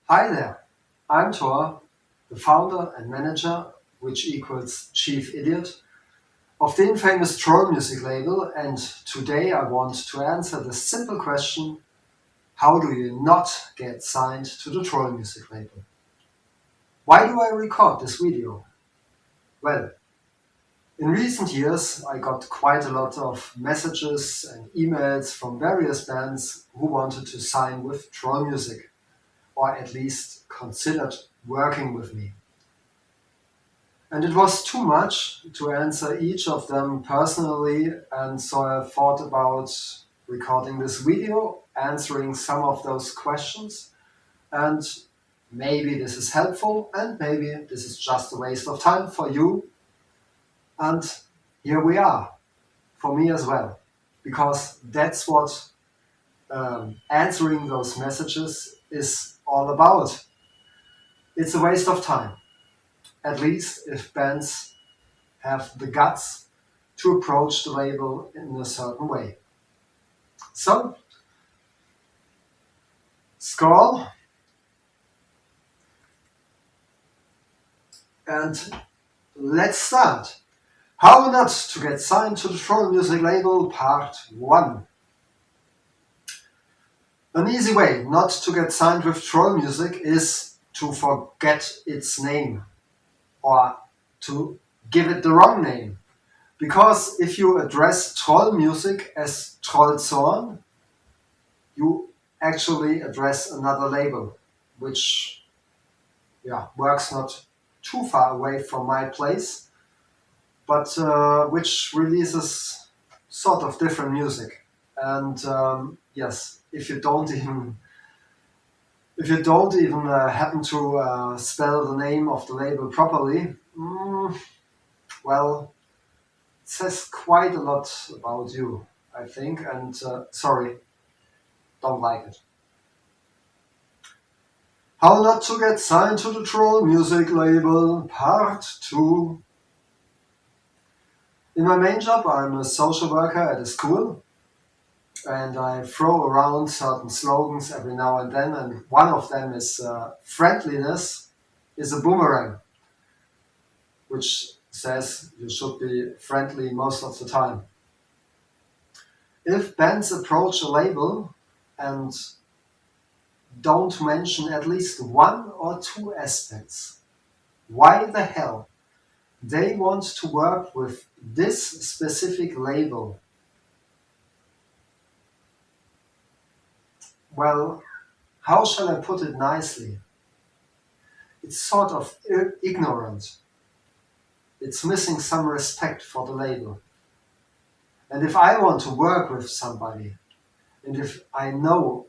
Hi there, I'm Thor, the founder and manager, which equals chief idiot, of the infamous Trollmusic label, and today I want to answer the simple question: how do you not get signed to the Trollmusic label? Why do I record this video? Well, in recent years I got quite a lot of messages and emails from various bands who wanted to sign with Trollmusic, or at least considered working with me. And it was too much to answer each of them personally, and so I thought about recording this video, answering some of those questions, and maybe this is helpful, and maybe this is just a waste of time for you. And here we are, for me as well, because that's what answering those messages is all about. It's a waste of time, at least if bands have the guts to approach the label in a certain way. So, scroll and let's start. How not to get signed to the Trollmusic label, part 1. An easy way not to get signed with Trollmusic is to forget its name, or to give it the wrong name. Because if you address Trollmusic as Trollzorn, you actually address another label, which works not too far away from my place, but which releases sort of different music. And yes, if you don't even happen to spell the name of the label properly, well, it says quite a lot about you, I think. And sorry, don't like it. How not to get signed to the Trollmusic label, part 2. In my main job, I'm a social worker at a school, and I throw around certain slogans every now and then, and one of them is friendliness is a boomerang, which says you should be friendly most of the time. If bands approach a label and don't mention at least one or two aspects, why the hell they want to work with this specific label, well, how shall I put it nicely? It's sort of ignorant. It's missing some respect for the label. And if I want to work with somebody, and if I know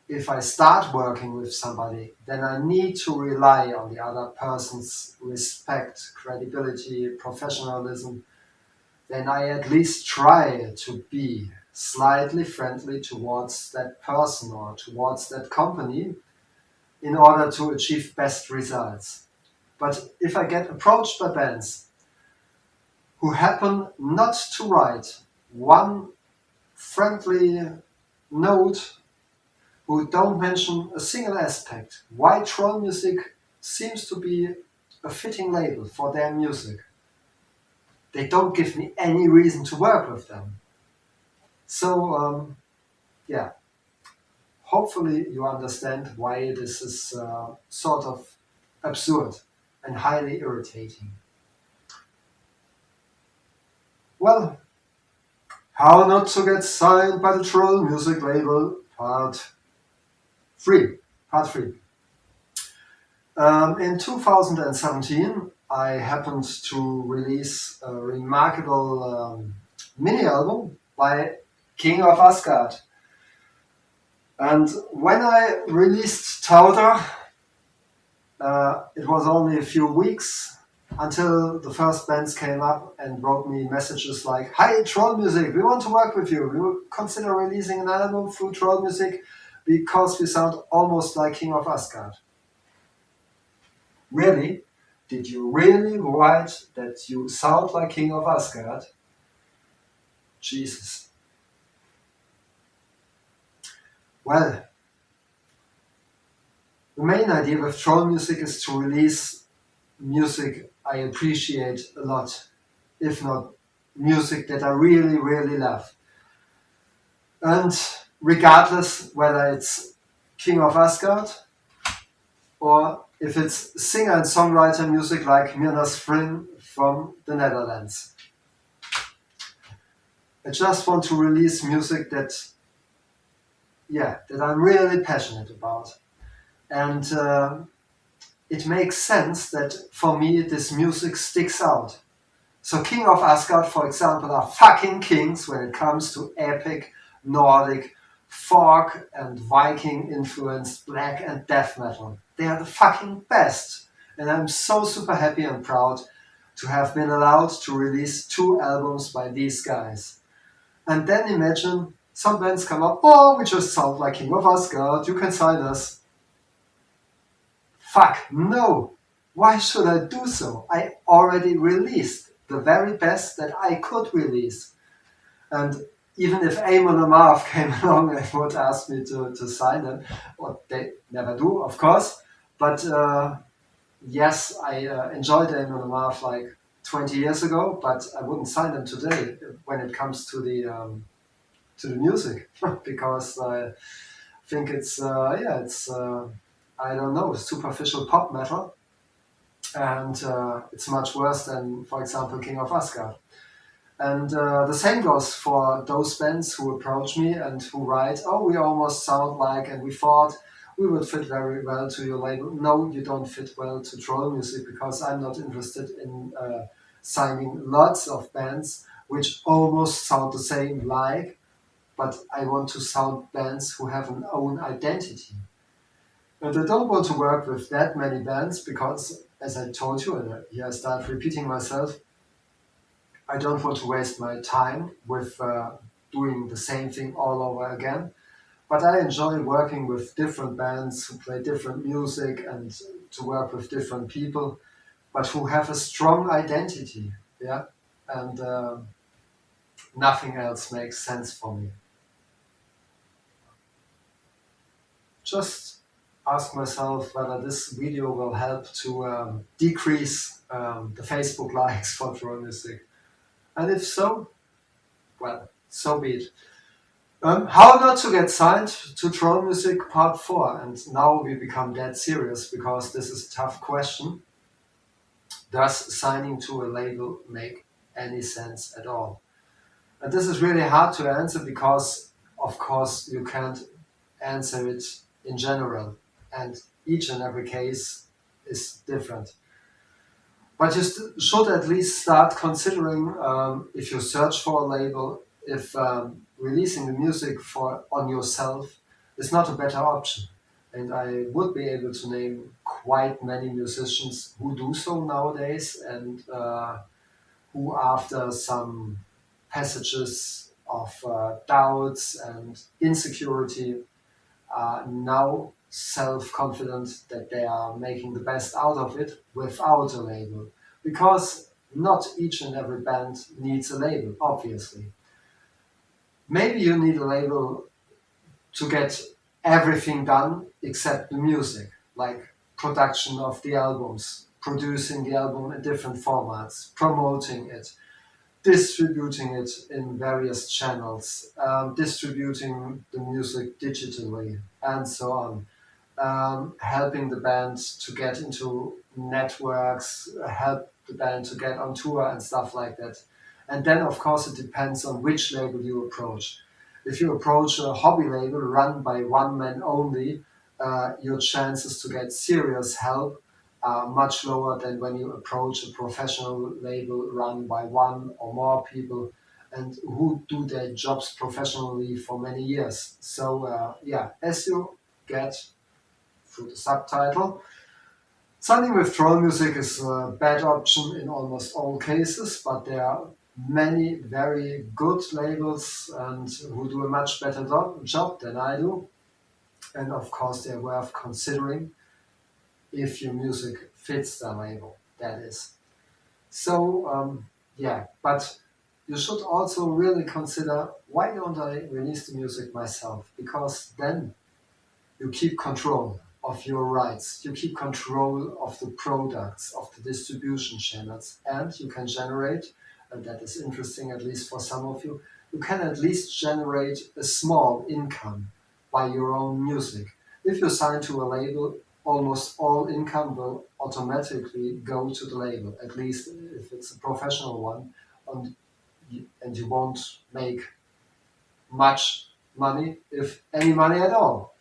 if I start working with somebody, then I need to rely on the other person's respect, credibility, professionalism, then I at least try to be slightly friendly towards that person or towards that company in order to achieve best results. But if I get approached by bands who happen not to write one friendly note, who don't mention a single aspect, why Trollmusic seems to be a fitting label for their music, they don't give me any reason to work with them. So, hopefully you understand why this is sort of absurd and highly irritating. Well, how not to get signed by the Trollmusic label, part 3. Part 3. In 2017, I happened to release a remarkable mini album by King of Asgard. And when I released Tauter, it was only a few weeks until the first bands came up and wrote me messages like, "Hi, Trollmusic, we want to work with you. We will consider releasing an album through Trollmusic because we sound almost like King of Asgard." Really? Did you really write that you sound like King of Asgard? Jesus. Well, The main idea with Trollmusic is to release music I appreciate a lot, if not music that I really, really love. And regardless whether it's King of Asgard or if it's singer and songwriter music like Mirna Spring from the Netherlands. I just want to release music that I'm really passionate about. And it makes sense that for me this music sticks out. So King of Asgard, for example, are fucking kings when it comes to epic, Nordic, folk and Viking influenced black and death metal. They are the fucking best. And I'm so super happy and proud to have been allowed to release 2 albums by these guys. And then imagine some bands come up, oh, we just sound like King of Asgard, you can sign us. Fuck, no! Why should I do so? I already released the very best that I could release. And even if Amon Amarth came along and would ask me to sign them, what they never do, of course, but yes, I enjoyed Amon Amarth like 20 years ago, but I wouldn't sign them today when it comes to the music because I think it's I don't know, superficial pop metal, and it's much worse than, for example, King of Asgard. And the same goes for those bands who approach me and who write, oh, we almost sound like, and we thought we would fit very well to your label. No, you don't fit well to Trollmusic because I'm not interested in signing lots of bands which almost sound the same like, but I want to sound bands who have an own identity. And I don't want to work with that many bands because, as I told you, and here I start repeating myself, I don't want to waste my time with doing the same thing all over again. But I enjoy working with different bands who play different music and to work with different people, but who have a strong identity. Yeah, and nothing else makes sense for me. Just ask myself whether this video will help to decrease the Facebook likes for Trollmusic. And if so, well, so be it. How not to get signed to Trollmusic Part 4. And now we become dead serious because this is a tough question. Does signing to a label make any sense at all? And this is really hard to answer because, of course, you can't answer it in general. And each and every case is different. But you should at least start considering if you search for a label, if releasing the music on yourself is not a better option. And I would be able to name quite many musicians who do so nowadays and who, after some passages of doubts and insecurity, are now self-confident that they are making the best out of it without a label. Because not each and every band needs a label, obviously. Maybe you need a label to get everything done except the music, like production of the albums, producing the album in different formats, promoting it, distributing it in various channels, distributing the music digitally, and so on. Helping the band to get into networks, help the band to get on tour and stuff like that. And then, of course, it depends on which label you approach. If you approach a hobby label run by one man only, your chances to get serious help are much lower than when you approach a professional label run by one or more people and who do their jobs professionally for many years. So, as you get through the subtitle, signing with Trollmusic is a bad option in almost all cases, but there are many very good labels and who do a much better job than I do. And of course, they're worth considering if your music fits the label, that is. So, but you should also really consider, why don't I release the music myself? Because then you keep control. of your rights. You keep control of the products, of the distribution channels, and you can generate, and that is interesting at least for some of you, you can at least generate a small income by your own music. If you sign to a label, almost all income will automatically go to the label, at least if it's a professional one, and you won't make much money, if any money at all.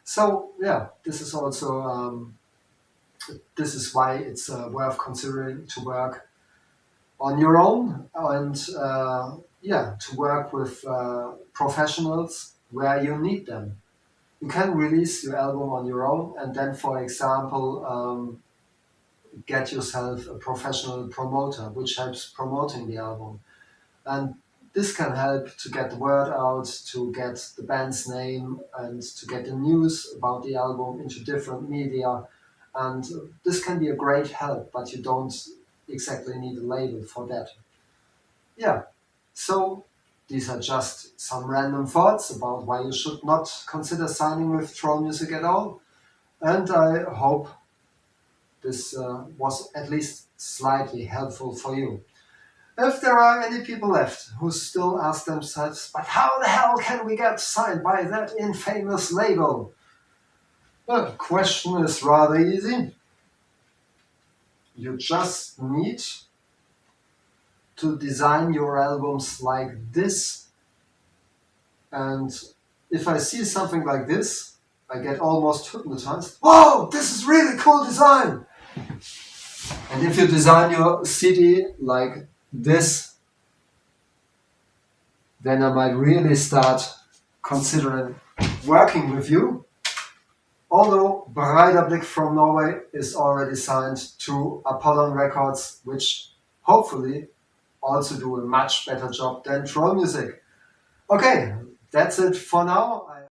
So yeah, this is also this is why it's worth considering to work on your own and yeah, to work with professionals where you need them. You can release your album on your own and then, for example, get yourself a professional promoter which helps promoting the album. And this can help to get the word out, to get the band's name, and to get the news about the album into different media. And this can be a great help, but you don't exactly need a label for that. Yeah, so these are just some random thoughts about why you should not consider signing with Trollmusic at all. And I hope this was at least slightly helpful for you. If there are any people left who still ask themselves, but how the hell can we get signed by that infamous label? The question is rather easy. You just need to design your albums like this. And if I see something like this, I get almost hypnotized. Whoa, this is really cool design! And if you design your CD like this, then I might really start considering working with you. Although Blick from Norway is already signed to Apollon Records, which hopefully also do a much better job than Trollmusic. Okay, that's it for now.